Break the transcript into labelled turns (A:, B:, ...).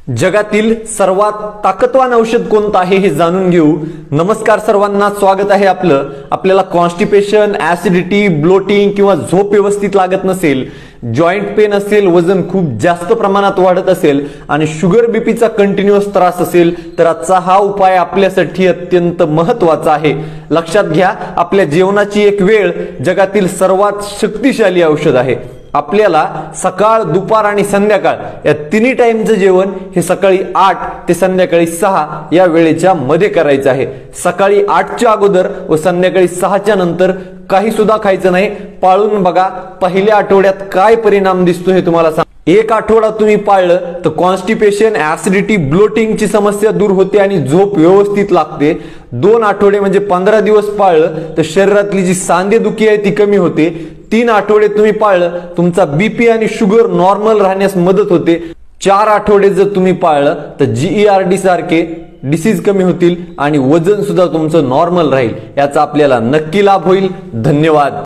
A: जगातील सर्वात ताकदवान औषध कोणतं आहे हे जाणून घेऊ। नमस्कार सर्वांना, स्वागत आहे आपलं। आपल्याला कॉन्स्टिपेशन, ऍसिडिटी, ब्लोटिंग किंवा झोप व्यवस्थित लागत नसेल, जॉइंट पेन असेल, वजन खूप जास्त प्रमाणात वाढत असेल आणि शुगर बीपीचा कंटिन्युअस त्रास असेल तर आजचा हा उपाय आपल्यासाठी अत्यंत महत्त्वाचा आहे। लक्षात घ्या, आपल्या जेवणाची एक वेळ जगातील सर्वात शक्तिशाली औषध आहे। आपल्याला सकाळ, दुपार आणि संध्याकाळ या तिन्ही टाइमचं जेवण हे सकाळी 8 ते संध्याकाळी 6 या वेळेच्या मध्ये करायचं आहे। सकाळी 8च्या अगोदर व संध्याकाळी 6च्या नंतर काही सुद्धा खायचं नाही। पाळून बघा, पहिल्या आठवड्यात काय परिणाम दिसतो हे तुम्हाला सांग। एक आठवडा तुम्ही पाळलं तर कॉन्स्टिपेशन, ऍसिडिटी, ब्लोटिंगची समस्या दूर होते आणि झोप व्यवस्थित लागते। 2 आठवडे म्हणजे 15 दिवस पाळलं तर शरीरातली जी सांधेदुखी आहे ती कमी होते। 3 आठवडे तुम्ही पाळलं, तुमचा बीपी आणि शुगर नॉर्मल राहण्यास मदत होते। 4 आठवडे जर तुम्ही पाळलं तर GERD सारखे डिसीज कमी होतील आणि वजन सुद्धा तुमचं नॉर्मल राहील। याचा आपल्याला नक्की लाभ होईल। धन्यवाद।